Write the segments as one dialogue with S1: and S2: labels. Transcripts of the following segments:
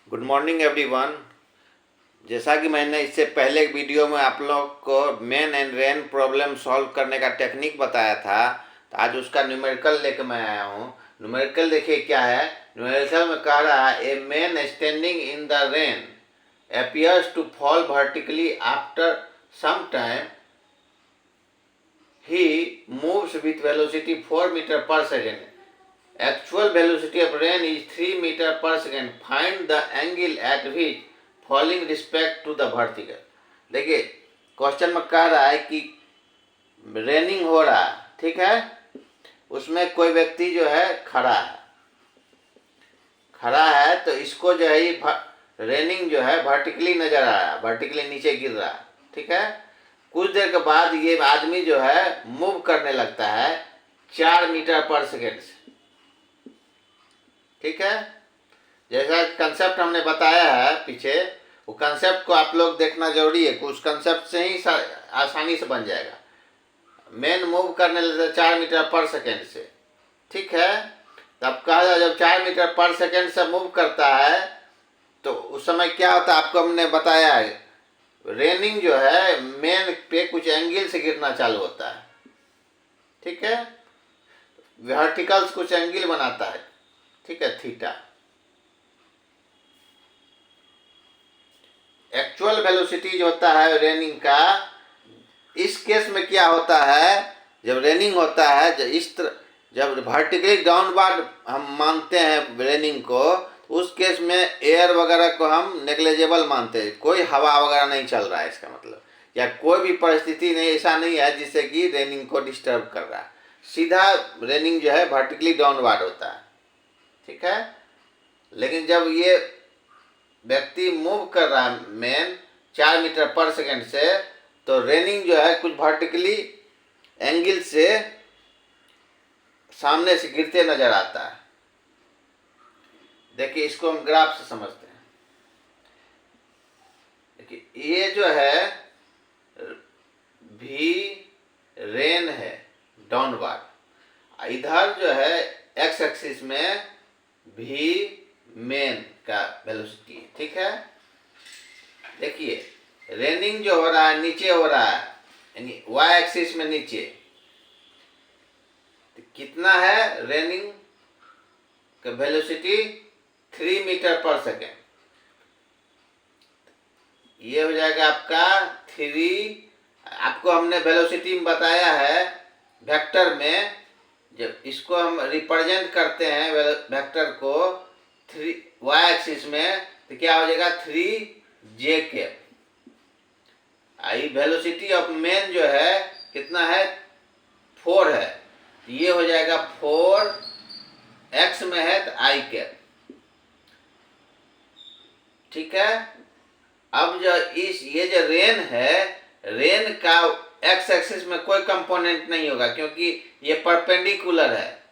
S1: Good morning everyone. जैसा कि मैंने इससे पहले एक वीडियो में आप लोग को main and rain problem solve करने का टेक्निक बताया था, तो आज उसका न्यूमेरिकल लेकर मैं आया हूँ। न्यूमेरिकल देखिए क्या है। न्यूमेरिकल में कह रहा है a man standing in the rain appears to fall vertically after some time. He moves with velocity 4 meter per second. Actual velocity of rain is 3 meter per second. Find the angle at which falling respect to the vertical. देखिए question में कह रहा है कि raining हो रहा है, ठीक है। उसमें कोई व्यक्ति जो है खड़ा है तो इसको जो है रेनिंग जो है वर्टिकली नजर आ रहा है, वर्टिकली नीचे गिर रहा है, ठीक है। कुछ देर के बाद ये आदमी जो है मूव करने लगता है 4 मीटर पर सेकेंड से, ठीक है। जैसा कंसेप्ट हमने बताया है पीछे, वो कंसेप्ट को आप लोग देखना जरूरी है। उस कंसेप्ट से ही आसानी से बन जाएगा। मेन मूव करने लगता 4 मीटर पर सेकेंड से, ठीक है। तब कहा जाए जब 4 मीटर पर सेकेंड से मूव करता है तो उस समय क्या होता है, आपको हमने बताया है। रेनिंग जो है मेन पे कुछ एंगल से गिरना चालू होता है, ठीक है। वर्टिकल्स कुछ एंगल बनाता है, ठीक है, थीटा। एक्चुअल वेलोसिटी जो होता है रेनिंग का, इस केस में क्या होता है, जब रेनिंग होता है जब वर्टिकली डाउनवर्ड हम मानते हैं रेनिंग को, उस केस में एयर वगैरह को हम नेग्लेजेबल मानते हैं। कोई हवा वगैरह नहीं चल रहा है, इसका मतलब या कोई भी परिस्थिति नहीं, ऐसा नहीं है जिससे कि रेनिंग को डिस्टर्ब कर रहा है। सीधा रेनिंग जो है वर्टिकली डाउनवर्ड होता है, ठीक है। लेकिन जब ये व्यक्ति मूव कर रहा है मैन 4 मीटर पर सेकेंड से, तो रेनिंग जो है कुछ वर्टिकली एंगल से सामने से गिरते नजर आता है। देखिए इसको हम ग्राफ से समझते हैं। देखिए ये जो है भी रेन है डाउनवर्ड, इधर जो है एक्स एक्सिस में भी मेन का वेलोसिटी है, ठीक है। देखिए रेनिंग जो हो रहा है नीचे हो रहा है, यानी वाई एक्सिस में नीचे। तो कितना है रेनिंग का वेलोसिटी? 3 मीटर पर सेकेंड। ये हो जाएगा आपका 3। आपको हमने वेलोसिटी में बताया है वेक्टर में। जब इसको हम रिप्रेजेंट करते हैं वेक्टर को 3 वाई एक्सिस में, तो क्या हो जाएगा 3 j I velocity of main जो है कितना है 4 है, ये हो जाएगा 4 x में है तो आई कैप, ठीक है। अब जो ये जो रेन है, रेन का एक्स एक्सिस में कोई कंपोनेंट नहीं होगा क्योंकि ये परपेंडिकुलर है।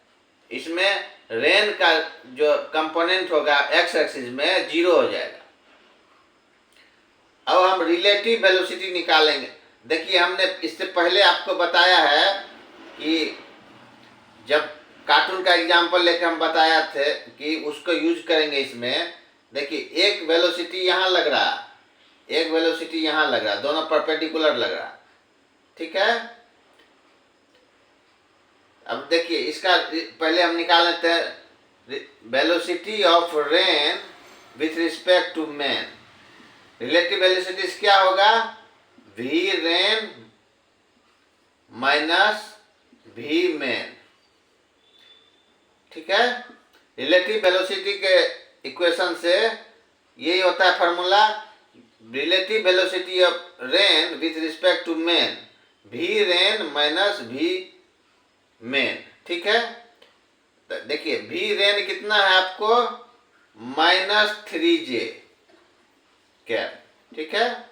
S1: इसमें रेन का जो कंपोनेंट होगा एक्स एक्सिस में 0 हो जाएगा। अब हम रिलेटिव वेलोसिटी निकालेंगे। देखिए हमने इससे पहले आपको बताया है कि जब कार्टून का एग्जांपल लेकर हम बताया थे कि उसको यूज करेंगे इसमें। देखिए एक वेलोसिटी यहाँ लग रहा, एक वेलोसिटी यहाँ लग रहा, दोनों परपेंडिकुलर लग रहा, ठीक है। अब देखिए इसका पहले हम निकाल लेते हैं velocity of rain with respect to man. Relative velocity क्या होगा? V rain minus V man, ठीक है। रिलेटिव वेलोसिटी के इक्वेशन से यही होता है formula, relative velocity of rain with respect to man, V rain minus V man, ठीक है। तो देखिए वी रेन कितना है आपको -3j कैप, ठीक है।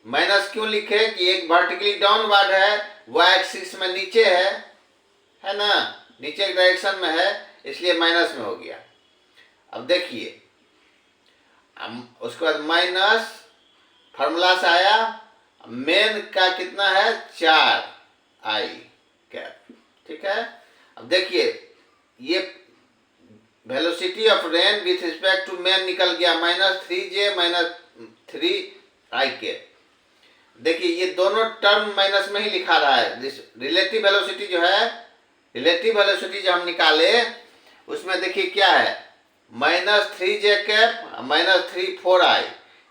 S1: माइनस क्यों लिखे कि एक वर्टिकली डाउनवर्ड है, वाई एक्सिस में नीचे है ना, नीचे डायरेक्शन में है, इसलिए माइनस में हो गया। अब देखिए उसके बाद माइनस फार्मूला से आया, मेन का कितना है 4i कैप, ठीक है। अब देखिए ये velocity of rain with respect to man निकल गया -3j -3ik। देखिए ये दोनों टर्म माइनस में ही लिखा रहा है। रिलेटिव वेलोसिटी जो है, रिलेटिव वेलोसिटी जो हम निकाले उसमें देखिए क्या है, -3j कैप -34i,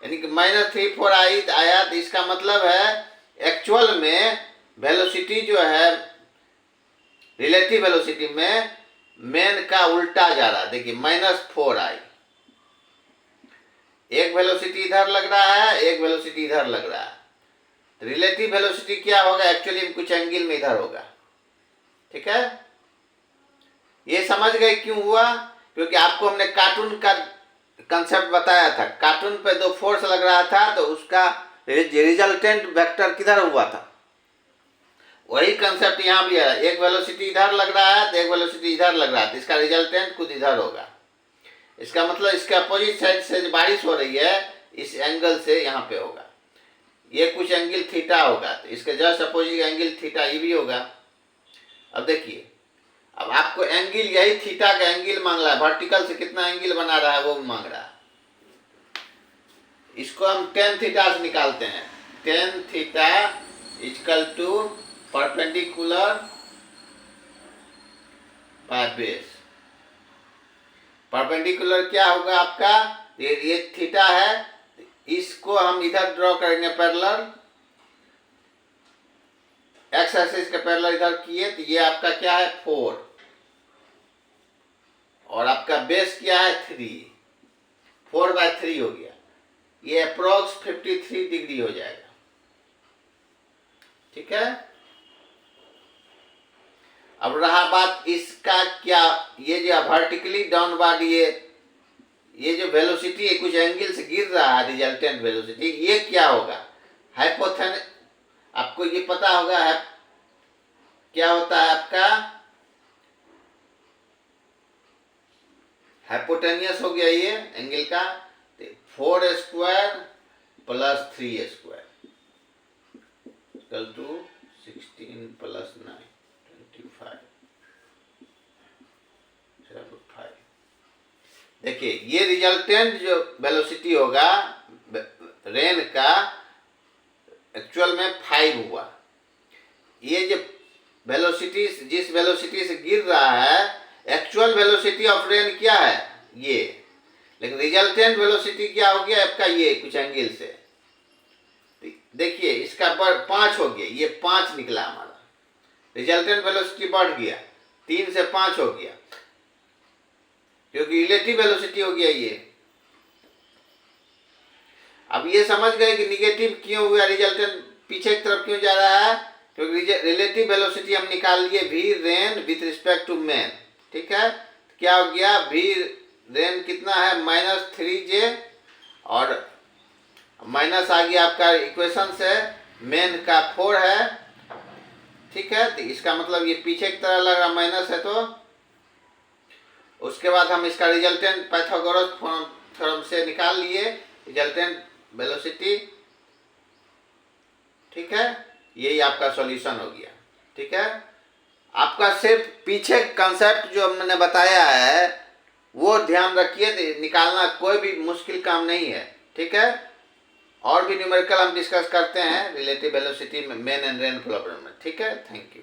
S1: यानी कि -34i आया। तो इसका मतलब है एक्चुअल में वेलोसिटी जो है रिलेटिव वेलोसिटी में मेन का उल्टा जा रहा है। देखिए -4i, एक वेलोसिटी इधर लग रहा है, एक वेलोसिटी इधर लग रहा है। रिलेटिव वेलोसिटी क्या होगा, एक्चुअली कुछ एंगल में इधर होगा। ठीक है, ये समझ गए क्यों हुआ, क्योंकि आपको हमने कार्टून का कंसेप्ट बताया था। कार्टून पे दो फोर्स लग रहा था तो उसका रिजल्टेंट वेक्टर किधर हुआ था, वही कंसेप्ट यहाँ भी है। एक वेलोसिटी इधर लग रहा है तो एक वेलोसिटी इधर लग रहा है, तो इसका रिजल्टेंट खुद इधर होगा। इसका मतलब इसके अपोजिट साइड से जो बारिश हो रही है इस एंगल से यहाँ पे होगा, ये कुछ एंगल थीटा होगा, तो इसके जस्ट अपोजिट एंगल थीटा ये भी होगा। अब देखिए, अब आपको एंगल यही थीटा का एंगल मांग रहा है, वर्टिकल से कितना एंगल बना रहा है वो मांग रहा है। इसको हम tan थीटा से निकालते हैं। tan theta equal to perpendicular by base. Perpendicular क्या होगा आपका, ये थीटा है, इसको हम इधर ड्रॉ करेंगे पैरेलल, एक्स एक्सिस के पैरेलल इधर किए तो ये आपका क्या है 4, और आपका बेस क्या है 3, 4/3 हो गया। ये अप्रोक्स 53 डिग्री हो जाएगा। ठीक है, अब रहा बात इसका क्या, ये जो वर्टिकली डाउनवर्ड ये जो वेलोसिटी है कुछ एंगल से गिर रहा है, रिजल्टेंट वेलोसिटी, ये क्या होगा, हाइपोथेन, आपको ये पता होगा है क्या होता है आपका, हाइपोटेनियस हो गया ये एंगल का, 4 square plus 3 square equal to 16 प्लस 9 25। देखिए ये रिजल्टेंट जो वेलोसिटी होगा रेन का एक्चुअल में 5 हुआ। ये जो वेलोसिटी, जिस वेलोसिटी से गिर रहा है, एक्चुअल वेलोसिटी ऑफ रेन क्या है ये, लेकिन रिजल्टेंट वेलोसिटी क्या हो गया आपका, ये कुछ एंगल से। देखिए इसका 5 हो गया, ये 5 निकला हमारा, रिजल्टेंट वेलोसिटी बढ़ गया, 3 से 5 हो गया, क्योंकि रिलेटिव वेलोसिटी हो गया ये। अब ये समझ गए कि निगेटिव क्यों हुआ, रिजल्टेंट पीछे की तरफ क्यों जा रहा है, क्योंकि रिलेटिव वेलोसिटी हम निकाल लिए V rain with respect to man. ठीक है, क्या हो गया, वी रेन कितना है -3j, और माइनस आ गया आपका इक्वेशन से, मैन का 4 है। ठीक है, तो इसका मतलब ये पीछे की तरह लग रहा माइनस है, तो उसके बाद हम इसका रिजल्टेंट पाइथागोरस थ्योरम से निकाल लिए रिजल्टेंट वेलोसिटी। ठीक है, यही आपका सॉल्यूशन हो गया। ठीक है, आपका सिर्फ पीछे कंसेप्ट जो मैंने बताया है वो ध्यान रखिए, निकालना कोई भी मुश्किल काम नहीं है। ठीक है, और भी न्यूमेरिकल हम डिस्कस करते हैं रिलेटिव वेलोसिटी में, मेन एंड रेन प्रॉब्लम में। ठीक है, थैंक यू।